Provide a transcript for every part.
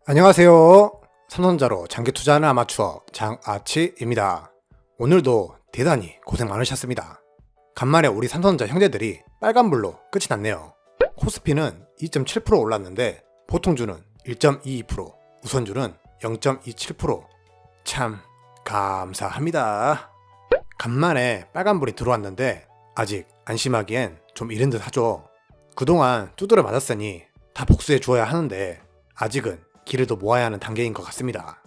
안녕하세요. 삼성전자로 장기 투자하는 아마추어 장아치입니다. 오늘도 대단히 고생 많으셨습니다. 간만에 우리 삼성전자 형제들이 빨간불로 끝이 났네요. 코스피는 2.7% 올랐는데 보통주는 1.22%, 우선주는 0.27%. 참 감사합니다. 간만에 빨간불이 들어왔는데 아직 안심하기엔 좀 이른 듯 하죠. 그동안 두드려 맞았으니 다 복수해 주어야 하는데 아직은 기를 더 모아야 하는 단계인 것 같습니다.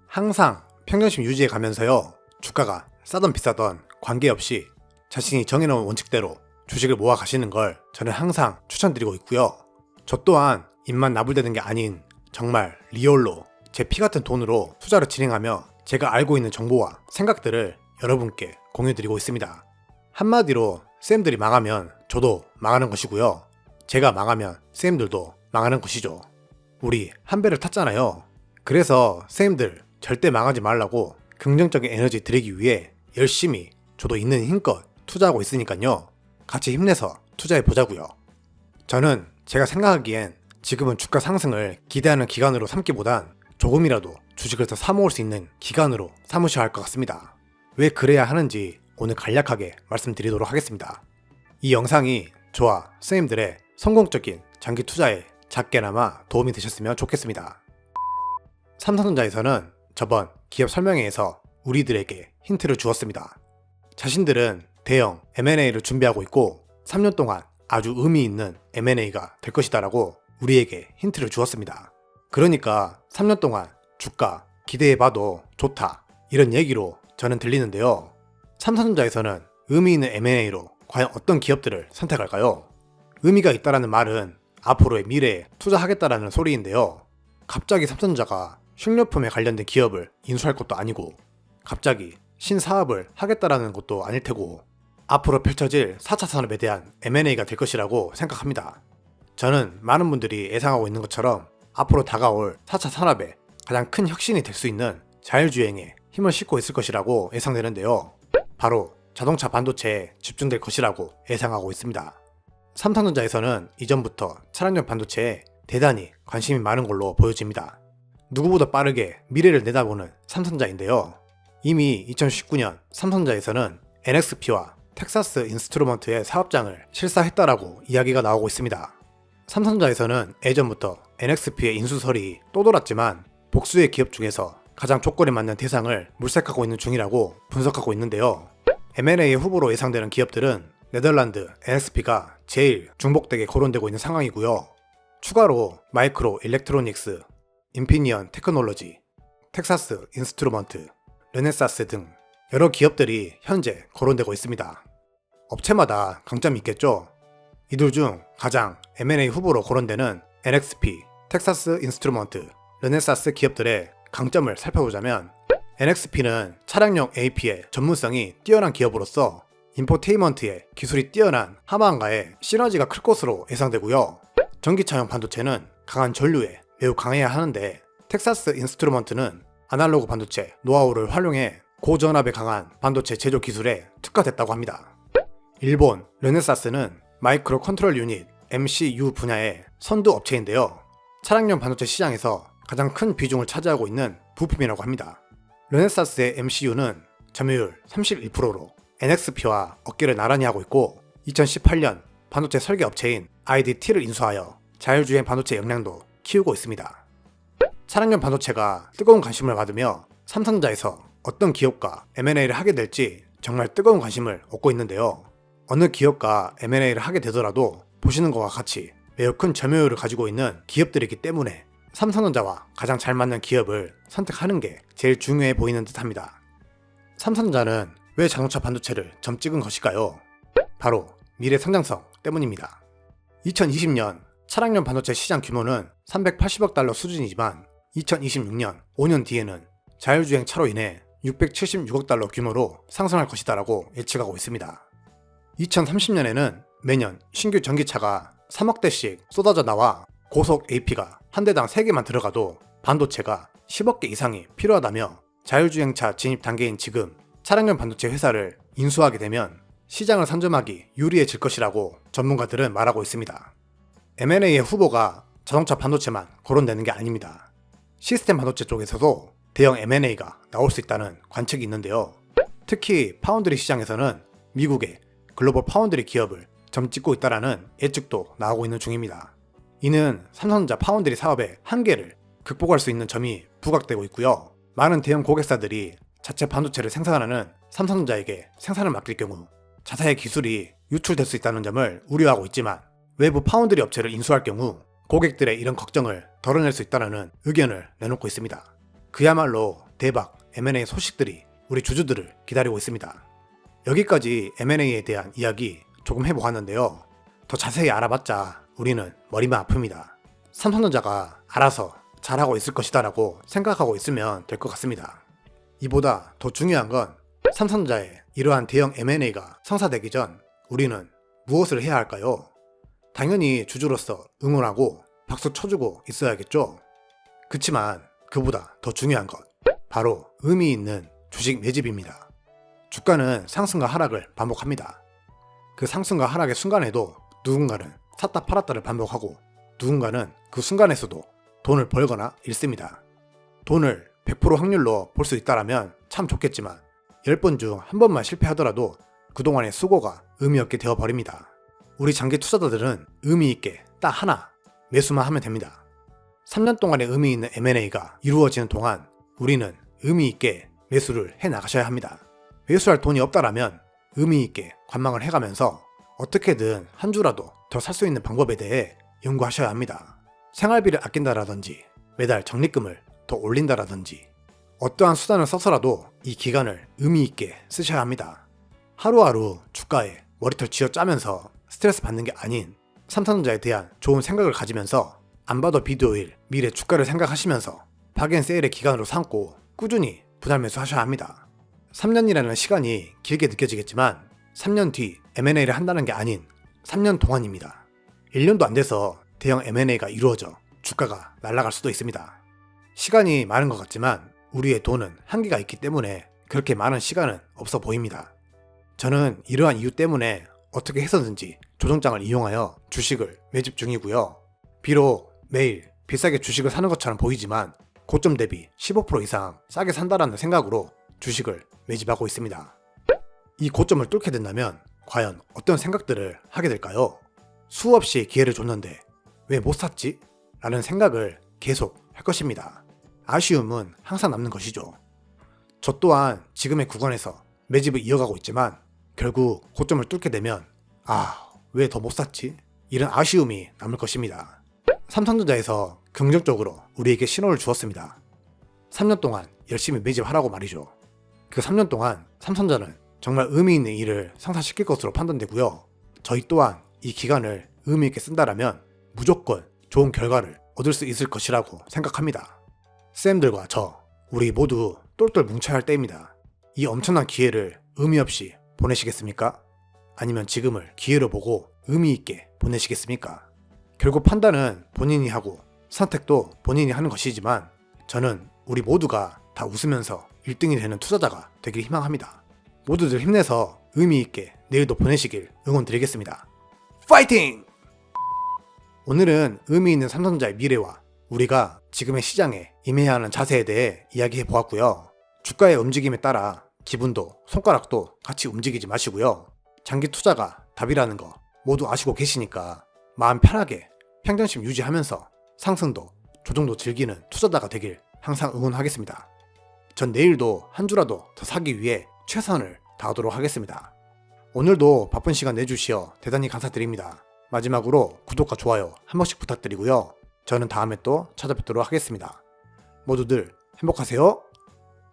항상 평정심 유지해 가면서요, 주가가 싸던 비싸던 관계없이 자신이 정해놓은 원칙대로 주식을 모아 가시는 걸 저는 항상 추천드리고 있고요. 저 또한 입만 나불대는 게 아닌 정말 리얼로 제 피 같은 돈으로 투자를 진행하며 제가 알고 있는 정보와 생각들을 여러분께 공유드리고 있습니다. 한마디로 쌤들이 망하면 저도 망하는 것이고요. 제가 망하면 쌤들도 망하는 것이죠. 우리 한 배를 탔잖아요. 그래서 쌤들 절대 망하지 말라고 긍정적인 에너지 드리기 위해 열심히 저도 있는 힘껏 투자하고 있으니까요. 같이 힘내서 투자해 보자고요. 저는 제가 생각하기엔 지금은 주가 상승을 기대하는 기간으로 삼기보단 조금이라도 주식을 더 사모을 수 있는 기간으로 삼으셔야 할 것 같습니다. 왜 그래야 하는지 오늘 간략하게 말씀드리도록 하겠습니다. 이 영상이 저와 쌤들의 성공적인 장기 투자에 작게나마 도움이 되셨으면 좋겠습니다. 삼성전자에서는 저번 기업 설명회에서 우리들에게 힌트를 주었습니다. 자신들은 대형 M&A를 준비하고 있고 3년 동안 아주 의미 있는 M&A가 될 것이다라고 우리에게 힌트를 주었습니다. 그러니까 3년 동안 주가 기대해봐도 좋다, 이런 얘기로 저는 들리는데요. 삼성전자에서는 의미 있는 M&A로 과연 어떤 기업들을 선택할까요? 의미가 있다라는 말은 앞으로의 미래에 투자하겠다라는 소리인데요. 갑자기 삼성전자가 식료품에 관련된 기업을 인수할 것도 아니고 갑자기 신사업을 하겠다라는 것도 아닐 테고 앞으로 펼쳐질 4차 산업에 대한 M&A가 될 것이라고 생각합니다. 저는 많은 분들이 예상하고 있는 것처럼 앞으로 다가올 4차 산업에 가장 큰 혁신이 될 수 있는 자율주행에 힘을 싣고 있을 것이라고 예상되는데요. 바로 자동차 반도체에 집중될 것이라고 예상하고 있습니다. 삼성전자에서는 이전부터 차량용 반도체에 대단히 관심이 많은 걸로 보여집니다. 누구보다 빠르게 미래를 내다보는 삼성전자인데요. 이미 2019년 삼성전자에서는 NXP와 텍사스 인스트루먼트의 사업장을 실사했다라고 이야기가 나오고 있습니다. 삼성전자에서는 예전부터 NXP의 인수설이 떠돌았지만 복수의 기업 중에서 가장 조건에 맞는 대상을 물색하고 있는 중이라고 분석하고 있는데요. M&A 후보로 예상되는 기업들은 네덜란드 NXP가 제일 중복되게 거론되고 있는 상황이고요. 추가로 마이크로 일렉트로닉스, 인피니언 테크놀로지, 텍사스 인스트루먼트, 르네사스 등 여러 기업들이 현재 거론되고 있습니다. 업체마다 강점이 있겠죠. 이들 중 가장 M&A 후보로 거론되는 NXP, 텍사스 인스트루먼트, 르네사스 기업들의 강점을 살펴보자면 NXP는 차량용 AP의 전문성이 뛰어난 기업으로서 인포테인먼트의 기술이 뛰어난 하마한가에 시너지가 클 것으로 예상되고요. 전기차용 반도체는 강한 전류에 매우 강해야 하는데 텍사스 인스트루먼트는 아날로그 반도체 노하우를 활용해 고전압에 강한 반도체 제조 기술에 특화됐다고 합니다. 일본 르네사스는 마이크로 컨트롤 유닛 MCU 분야의 선두 업체인데요. 차량용 반도체 시장에서 가장 큰 비중을 차지하고 있는 부품이라고 합니다. 르네사스의 MCU는 점유율 31%로 NXP와 어깨를 나란히 하고 있고 2018년 반도체 설계 업체인 IDT를 인수하여 자율주행 반도체 역량도 키우고 있습니다. 차량용 반도체가 뜨거운 관심을 받으며 삼성전자에서 어떤 기업과 M&A를 하게 될지 정말 뜨거운 관심을 얻고 있는데요. 어느 기업과 M&A를 하게 되더라도 보시는 것과 같이 매우 큰 점유율을 가지고 있는 기업들이기 때문에 삼성전자와 가장 잘 맞는 기업을 선택하는 게 제일 중요해 보이는 듯합니다. 삼성전자는 왜 자동차 반도체를 점 찍은 것일까요? 바로 미래 성장성 때문입니다. 2020년 차량용 반도체 시장 규모는 380억 달러 수준이지만 2026년 5년 뒤에는 자율주행 차로 인해 676억 달러 규모로 상승할 것이다라고 예측하고 있습니다. 2030년에는 매년 신규 전기차가 3억 대씩 쏟아져 나와 고속 AP가 한 대당 3개만 들어가도 반도체가 10억 개 이상이 필요하다며 자율주행차 진입 단계인 지금 차량용 반도체 회사를 인수하게 되면 시장을 선점하기 유리해질 것이라고 전문가들은 말하고 있습니다. M&A의 후보가 자동차 반도체만 거론되는 게 아닙니다. 시스템 반도체 쪽에서도 대형 M&A가 나올 수 있다는 관측이 있는데요. 특히 파운드리 시장에서는 미국의 글로벌 파운드리 기업을 점 찍고 있다라는 예측도 나오고 있는 중입니다. 이는 삼성전자 파운드리 사업의 한계를 극복할 수 있는 점이 부각되고 있고요. 많은 대형 고객사들이 자체 반도체를 생산하는 삼성전자에게 생산을 맡길 경우 자사의 기술이 유출될 수 있다는 점을 우려하고 있지만, 외부 파운드리 업체를 인수할 경우 고객들의 이런 걱정을 덜어낼 수 있다는 의견을 내놓고 있습니다. 그야말로 대박 M&A 소식들이 우리 주주들을 기다리고 있습니다. 여기까지 M&A에 대한 이야기 조금 해보았는데요. 더 자세히 알아봤자 우리는 머리만 아픕니다. 삼성전자가 알아서 잘하고 있을 것이다 라고 생각하고 있으면 될 것 같습니다. 이보다 더 중요한 건 삼성전자의 이러한 대형 M&A가 성사되기 전 우리는 무엇을 해야 할까요? 당연히 주주로서 응원하고 박수 쳐주고 있어야겠죠? 그치만 그보다 더 중요한 것, 바로 의미 있는 주식 매집입니다. 주가는 상승과 하락을 반복합니다. 그 상승과 하락의 순간에도 누군가는 샀다 팔았다를 반복하고, 누군가는 그 순간에서도 돈을 벌거나 잃습니다. 돈을 100% 확률로 벌 수 있다라면 참 좋겠지만 10번 중 1번만 실패하더라도 그동안의 수고가 의미 없게 되어버립니다. 우리 장기 투자자들은 의미 있게 딱 하나 매수만 하면 됩니다. 3년 동안의 의미 있는 M&A가 이루어지는 동안 우리는 의미 있게 매수를 해 나가셔야 합니다. 매수할 돈이 없다라면 의미 있게 관망을 해가면서 어떻게든 한 주라도 더 살 수 있는 방법에 대해 연구하셔야 합니다. 생활비를 아낀다라든지 매달 적립금을 더 올린다라든지 어떠한 수단을 써서라도 이 기간을 의미 있게 쓰셔야 합니다. 하루하루 주가에 머리털 쥐어 짜면서 스트레스 받는 게 아닌 삼성전자에 대한 좋은 생각을 가지면서 안 봐도 비디오일 미래 주가를 생각하시면서 박앤세일의 기간으로 삼고 꾸준히 분할 매수하셔야 합니다. 3년이라는 시간이 길게 느껴지겠지만 3년 뒤 M&A를 한다는 게 아닌 3년 동안입니다. 1년도 안 돼서 대형 M&A가 이루어져 주가가 날아갈 수도 있습니다. 시간이 많은 것 같지만 우리의 돈은 한계가 있기 때문에 그렇게 많은 시간은 없어 보입니다. 저는 이러한 이유 때문에 어떻게 해서든지 조정장을 이용하여 주식을 매집 중이고요. 비록 매일 비싸게 주식을 사는 것처럼 보이지만 고점 대비 15% 이상 싸게 산다라는 생각으로 주식을 매집하고 있습니다. 이 고점을 뚫게 된다면 과연 어떤 생각들을 하게 될까요? 수없이 기회를 줬는데 왜 못 샀지? 라는 생각을 계속 할 것입니다. 아쉬움은 항상 남는 것이죠. 저 또한 지금의 구간에서 매집을 이어가고 있지만 결국 고점을 뚫게 되면 왜 더 못 샀지? 이런 아쉬움이 남을 것입니다. 삼성전자에서 긍정적으로 우리에게 신호를 주었습니다. 3년 동안 열심히 매집하라고 말이죠. 그 3년 동안 삼성전자는 정말 의미 있는 일을 성사시킬 것으로 판단되고요. 저희 또한 이 기간을 의미 있게 쓴다라면 무조건 좋은 결과를 얻을 수 있을 것이라고 생각합니다. 쌤들과 저, 우리 모두 똘똘 뭉쳐야 할 때입니다. 이 엄청난 기회를 의미 없이 보내시겠습니까? 아니면 지금을 기회로 보고 의미 있게 보내시겠습니까? 결국 판단은 본인이 하고 선택도 본인이 하는 것이지만 저는 우리 모두가 다 웃으면서 1등이 되는 투자자가 되길 희망합니다. 모두들 힘내서 의미 있게 내일도 보내시길 응원드리겠습니다. 파이팅! 오늘은 의미 있는 삼성전자의 미래와 우리가 지금의 시장에 임해야 하는 자세에 대해 이야기해 보았고요. 주가의 움직임에 따라 기분도 손가락도 같이 움직이지 마시고요. 장기 투자가 답이라는 거 모두 아시고 계시니까 마음 편하게 평정심 유지하면서 상승도 조정도 즐기는 투자자가 되길 항상 응원하겠습니다. 전 내일도 한 주라도 더 사기 위해 최선을 다하도록 하겠습니다. 오늘도 바쁜 시간 내주시어 대단히 감사드립니다. 마지막으로 구독과 좋아요 한 번씩 부탁드리고요. 저는 다음에 또 찾아뵙도록 하겠습니다. 모두들 행복하세요.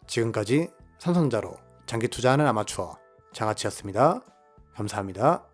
지금까지 삼성전자로 장기 투자하는 아마추어 장아치였습니다. 감사합니다.